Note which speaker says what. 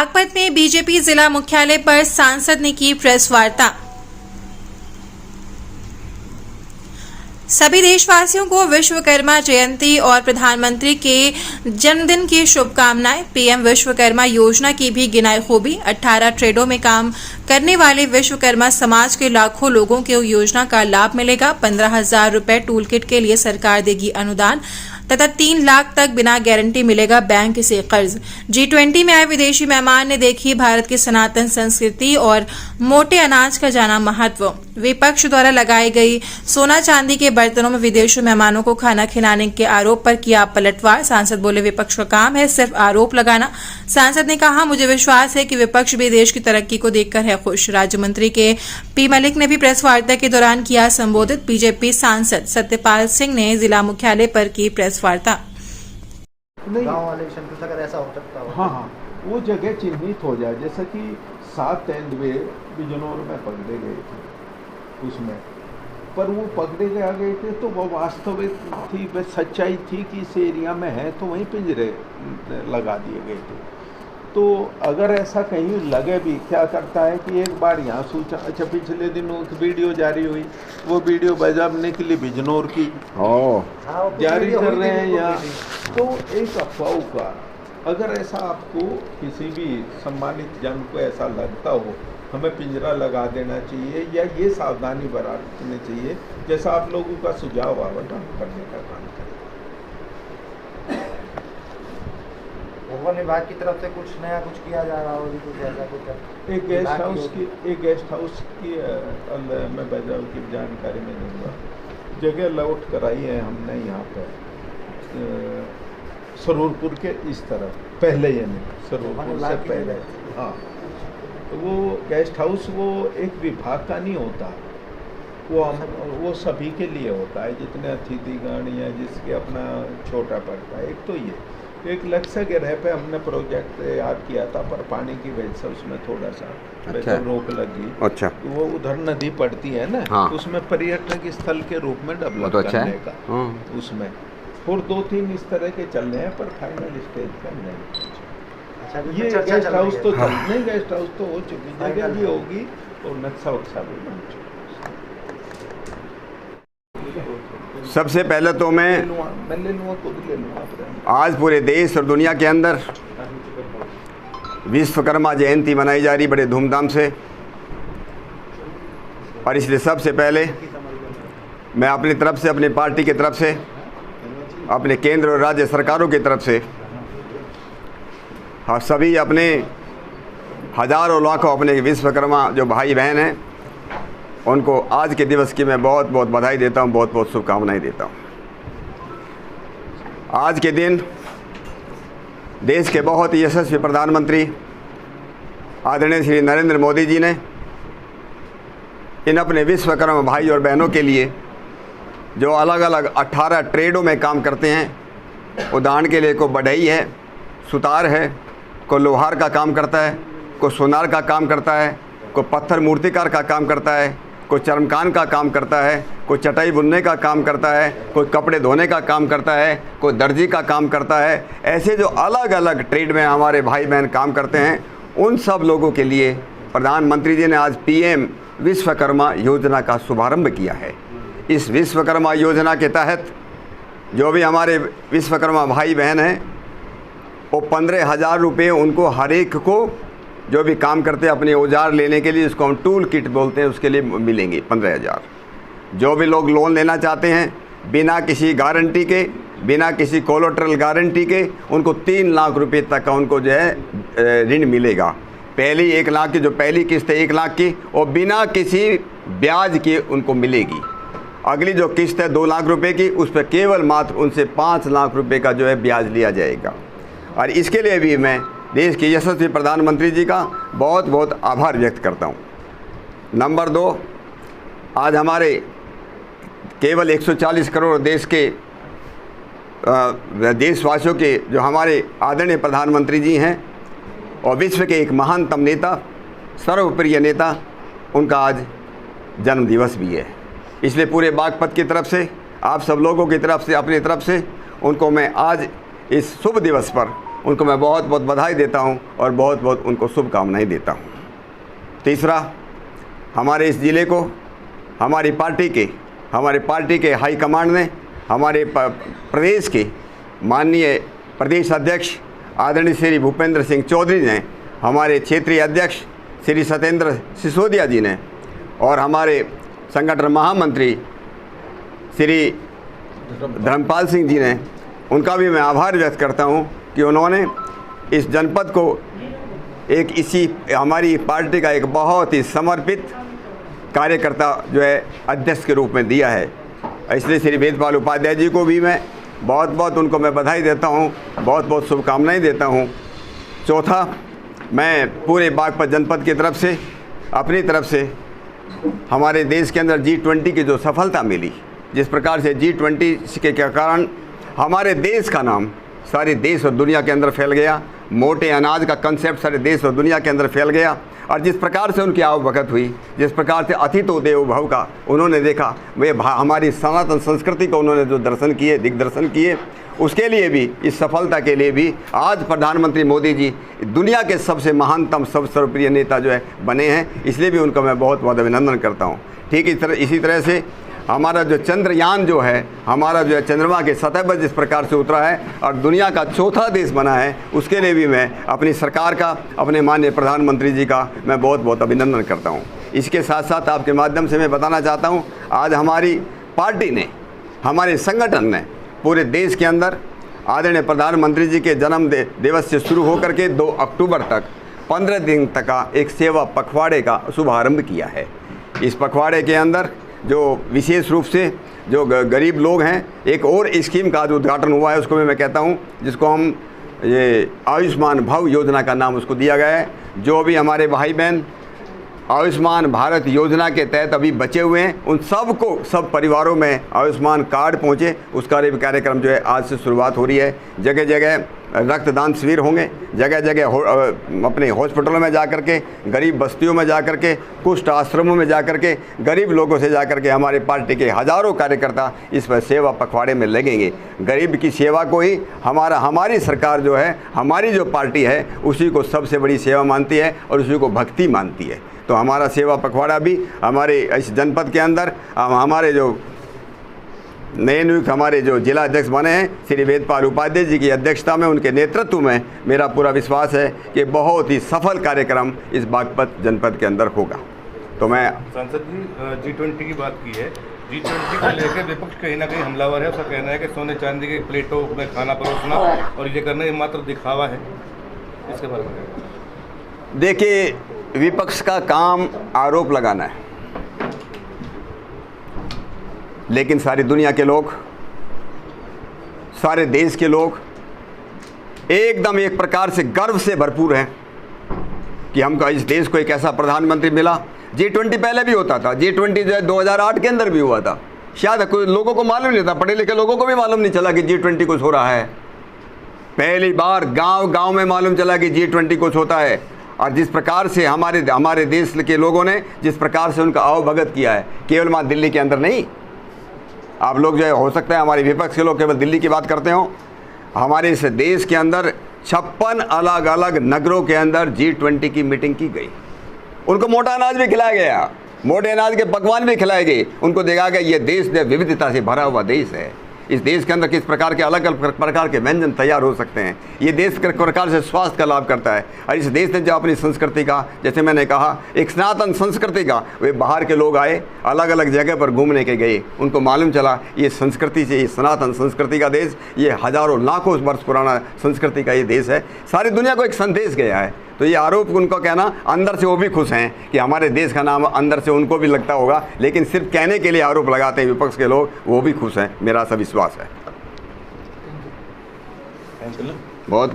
Speaker 1: बागपत में बीजेपी जिला मुख्यालय पर सांसद ने की प्रेस वार्ता। सभी देशवासियों को विश्वकर्मा जयंती और प्रधानमंत्री के जन्मदिन की शुभकामनाएं। पीएम विश्वकर्मा योजना की भी गिनाई खूबी। 18 ट्रेडों में काम करने वाले विश्वकर्मा समाज के लाखों लोगों को योजना का लाभ मिलेगा। 15,000 रुपए टूल किट के लिए सरकार देगी अनुदान तथा 3 लाख तक बिना गारंटी मिलेगा बैंक से कर्ज। G20 में आए विदेशी मेहमान ने देखी भारत की सनातन संस्कृति और मोटे अनाज का जाना महत्व। विपक्ष द्वारा लगाई गई सोना चांदी के बर्तनों में विदेशी मेहमानों को खाना खिलाने के आरोप पर किया पलटवार। सांसद बोले विपक्ष का काम है सिर्फ आरोप लगाना। सांसद ने कहा मुझे विश्वास है कि विपक्ष भी देश की तरक्की को देखकर है खुश। राज्य मंत्री के पी मलिक ने भी प्रेस वार्ता के दौरान किया संबोधित। बीजेपी सांसद सत्यपाल सिंह ने जिला मुख्यालय पर की प्रेस वार्ता।
Speaker 2: गांव वाले कुछ अगर ऐसा हो सकता हो,
Speaker 3: हाँ, वो जगह चिन्हित हो जाए, जैसे कि 7 तेंदुए बिजनौर में पकड़े गए थे, उसमें पर वो पकड़े गए थे तो वो वास्तविक थी, वह सच्चाई थी कि इस एरिया में है तो वहीं पिंजरे लगा दिए गए थे। तो अगर ऐसा कहीं लगे भी, क्या करता है कि एक बार यहाँ सूचना, अच्छा पिछले दिनों एक वीडियो जारी हुई, वो वीडियो बजाने के लिए बिजनौर की जारी कर रहे हैं यहाँ, तो एक अफवाह का अगर ऐसा आपको किसी भी सम्मानित जन को ऐसा लगता हो, हमें पिंजरा लगा देना चाहिए या ये सावधानी बरतनी चाहिए, जैसा आप लोगों का सुझाव आवंटन करने का काम करें।
Speaker 2: वन विभाग की तरफ से कुछ नया कुछ किया जा रहा हो, कुछ ऐसा कुछ
Speaker 3: एक गेस्ट हाउस की मैं बजाऊ की जानकारी में दूंगा। जगह लौट कराई है हमने यहाँ पर सरूरपुर के इस तरफ, पहले यानी सरूरपुर से पहले। हाँ, तो वो गेस्ट हाउस वो एक विभाग का नहीं होता, वो सभी के लिए होता है, जितने अतिथिगण या जिसके अपना छोटा पड़ता है। एक तो ये एक लक्ष्य ग्रह पे हमने प्रोजेक्ट तैयार किया था, पर पानी की वजह से उसमें थोड़ा सा रोक लगी। अच्छा, तो वो उधर नदी पड़ती है ना, हाँ। उसमें पर्यटक स्थल के रूप में डेवलप करने का, हाँ। उसमें और 2-3 इस तरह के चल रहे हैं, पर फाइनल स्टेज पर नहीं। अच्छा, ये गेस्ट हाउस तो नहीं, गेस्ट हाउस तो हो चुकी, जगह भी होगी और नक्शा वक्शा भी बन चुका।
Speaker 4: सबसे पहले तो मैं आज पूरे देश और दुनिया के अंदर विश्वकर्मा जयंती मनाई जा रही बड़े धूमधाम से, और इसलिए सबसे पहले मैं अपनी तरफ से, अपनी पार्टी की तरफ से, अपने केंद्र और राज्य सरकारों की तरफ से और सभी अपने हजारों लाखों अपने विश्वकर्मा जो भाई बहन हैं, उनको आज के दिवस की मैं बहुत बहुत बधाई देता हूँ, बहुत बहुत शुभकामनाएं देता हूँ। आज के दिन देश के बहुत ही यशस्वी प्रधानमंत्री आदरणीय श्री नरेंद्र मोदी जी ने इन अपने विश्वकर्मा भाई और बहनों के लिए जो अलग अलग 18 ट्रेडों में काम करते हैं, उदाहरण के लिए कोई बढ़ई है, सुतार है, कोई लोहार का काम करता है, कोई सोनार का काम करता है, कोई पत्थर मूर्तिकार का काम करता है, कोई चर्मकान का काम करता है, कोई चटाई बुनने का काम करता है, कोई कपड़े धोने का काम करता है, कोई दर्जी का काम करता है। ऐसे जो अलग अलग ट्रेड में हमारे भाई बहन काम करते हैं, उन सब लोगों के लिए प्रधानमंत्री जी ने आज पीएम विश्वकर्मा योजना का शुभारंभ किया है। इस विश्वकर्मा योजना के तहत जो भी हमारे विश्वकर्मा भाई बहन हैं, वो 15,000 रुपये उनको हर एक को जो भी काम करते हैं अपने औजार लेने के लिए, जिसको हम टूल किट बोलते हैं, उसके लिए मिलेंगे 15,000। जो भी लोग लोन लेना चाहते हैं बिना किसी गारंटी के, बिना किसी कोलेटरल गारंटी के, उनको 3 लाख रुपए तक का उनको जो है ऋण मिलेगा। पहली 1 लाख की जो पहली किस्त है 1 लाख की, और बिना किसी ब्याज के उनको मिलेगी। अगली जो किस्त है 2 लाख रुपए की, उस पर केवल मात्र उनसे 5 लाख रुपए का जो है ब्याज लिया जाएगा। और इसके लिए भी मैं देश के यशस्वी प्रधानमंत्री जी का बहुत बहुत आभार व्यक्त करता हूँ। नंबर 2, आज हमारे केवल 140 करोड़ देश के देशवासियों के जो हमारे आदरणीय प्रधानमंत्री जी हैं और विश्व के एक महानतम नेता, सर्वप्रिय नेता, उनका आज जन्म दिवस भी है। इसलिए पूरे बागपत की तरफ से, आप सब लोगों की तरफ से, अपनी तरफ से उनको मैं आज इस शुभ दिवस पर उनको मैं बहुत बहुत बधाई देता हूं और बहुत बहुत उनको शुभकामनाएं देता हूं। तीसरा, हमारे इस ज़िले को हमारी पार्टी के हाई कमांड ने, हमारे प्रदेश के माननीय प्रदेश अध्यक्ष आदरणीय श्री भूपेंद्र सिंह चौधरी ने, हमारे क्षेत्रीय अध्यक्ष श्री सत्येंद्र सिसोदिया जी ने और हमारे संगठन महामंत्री श्री धर्मपाल सिंह जी ने, उनका भी मैं आभार व्यक्त करता हूं कि उन्होंने इस जनपद को एक इसी हमारी पार्टी का एक बहुत ही समर्पित कार्यकर्ता जो है अध्यक्ष के रूप में दिया है। इसलिए श्री वेदपाल उपाध्याय जी को भी मैं बहुत बहुत उनको मैं बधाई देता हूं, बहुत बहुत शुभकामनाएं देता हूं। चौथा, मैं पूरे बागपत जनपद की तरफ से, अपनी तरफ से हमारे देश के अंदर G20 की जो सफलता मिली, जिस प्रकार से G20 के कारण हमारे देश का नाम सारे देश और दुनिया के अंदर फैल गया, मोटे अनाज का कंसेप्ट सारे देश और दुनिया के अंदर फैल गया, और जिस प्रकार से उनकी आवभगत हुई, जिस प्रकार से अतिथि देवो भव का उन्होंने देखा, वे हमारी सनातन संस्कृति को उन्होंने जो दर्शन किए, दिग्दर्शन किए, उसके लिए भी, इस सफलता के लिए भी आज प्रधानमंत्री मोदी जी दुनिया के सबसे महानतम, सब सर्वप्रिय नेता जो है बने हैं। इसलिए भी उनका मैं बहुत बहुत अभिनंदन करता हूँ। ठीक इसी तरह से हमारा जो चंद्रयान जो है, हमारा जो है चंद्रमा के सतह पर जिस प्रकार से उतरा है और दुनिया का चौथा देश बना है, उसके लिए भी मैं अपनी सरकार का, अपने माननीय प्रधानमंत्री जी का मैं बहुत बहुत अभिनंदन करता हूँ। इसके साथ साथ आपके माध्यम से मैं बताना चाहता हूँ, आज हमारी पार्टी ने, हमारे संगठन ने पूरे देश के अंदर आदरणीय प्रधानमंत्री जी के जन्म दिवस से शुरू होकर के 2 अक्टूबर तक 15 दिन तक का एक सेवा पखवाड़े का शुभारंभ किया है। इस पखवाड़े के अंदर जो विशेष रूप से जो गरीब लोग हैं, एक और स्कीम का जो उद्घाटन हुआ है, उसको मैं कहता हूं, जिसको हम ये आयुष्मान भव योजना का नाम उसको दिया गया है। जो भी हमारे भाई बहन आयुष्मान भारत योजना के तहत अभी बचे हुए हैं, उन सबको, सब परिवारों में आयुष्मान कार्ड पहुंचे, उसका भी कार्यक्रम जो है आज से शुरुआत हो रही है। जगह जगह रक्तदान शिविर होंगे, जगह जगह अपने हॉस्पिटलों में जा कर के, गरीब बस्तियों में जा कर के, कुष्ठ आश्रमों में जा कर के, गरीब लोगों से जा कर के हमारे पार्टी के हज़ारों कार्यकर्ता इस पर सेवा पखवाड़े में लगेंगे। गरीब की सेवा को ही हमारी सरकार जो है, हमारी जो पार्टी है, उसी को सबसे बड़ी सेवा मानती है और उसी को भक्ति मानती है। तो हमारा सेवा पखवाड़ा भी हमारे इस जनपद के अंदर हमारे जो नए नियुक्त हमारे जो जिला अध्यक्ष बने हैं श्री वेदपाल उपाध्याय जी की अध्यक्षता में, उनके नेतृत्व में मेरा पूरा विश्वास है कि बहुत ही सफल कार्यक्रम इस बागपत जनपद के अंदर होगा। तो मैं
Speaker 5: सांसद जी G20 की बात की है, G20 को लेकर विपक्ष कहीं ना कहीं हमलावर है। उसका कहना है कि सोने चांदी के प्लेटों में खाना परोसना और ये करना ये मात्र दिखावा है। इसके बारे में
Speaker 4: देखिए, विपक्ष का काम आरोप लगाना है, लेकिन सारी दुनिया के लोग, सारे देश के लोग एकदम एक प्रकार से गर्व से भरपूर हैं कि हमको इस देश को एक ऐसा प्रधानमंत्री मिला। G20 पहले भी होता था, G20 जो है 2008 के अंदर भी हुआ था। शायद कोई लोगों को मालूम नहीं था, पढ़े लिखे लोगों को भी मालूम नहीं चला कि G20 कुछ हो रहा है। पहली बार गांव में मालूम चला कि G20 कुछ होता है। और जिस प्रकार से हमारे देश के लोगों ने जिस प्रकार से उनका आवभगत किया है, केवल वहाँ दिल्ली के अंदर नहीं, आप लोग जो है, हो सकता है हमारे विपक्ष के लोग केवल दिल्ली की बात करते हो, हमारे इस देश के अंदर 56 अलग अलग नगरों के अंदर G20 की मीटिंग की गई। उनको मोटा अनाज भी खिलाया गया, मोटे अनाज के पकवान भी खिलाए गए। उनको देखा गया ये देश विविधता से भरा हुआ देश है। इस देश के अंदर किस प्रकार के अलग अलग प्रकार के व्यंजन तैयार हो सकते हैं। ये देश किस प्रकार से स्वास्थ्य का लाभ करता है। और इस देश ने जो अपनी संस्कृति का, जैसे मैंने कहा, एक सनातन संस्कृति का, वे बाहर के लोग आए, अलग अलग जगह पर घूमने के गए, उनको मालूम चला ये संस्कृति से, ये सनातन संस्कृति का देश, ये हज़ारों लाखों वर्ष पुराना संस्कृति का ये देश है। सारी दुनिया को एक संदेश गया है। तो ये आरोप उनको कहना, अंदर से वो भी खुश हैं कि हमारे देश का नाम अंदर से उनको भी लगता होगा, लेकिन सिर्फ कहने के लिए आरोप लगाते हैं विपक्ष के लोग, वो भी खुश हैं, मेरा ऐसा विश्वास है। बहुत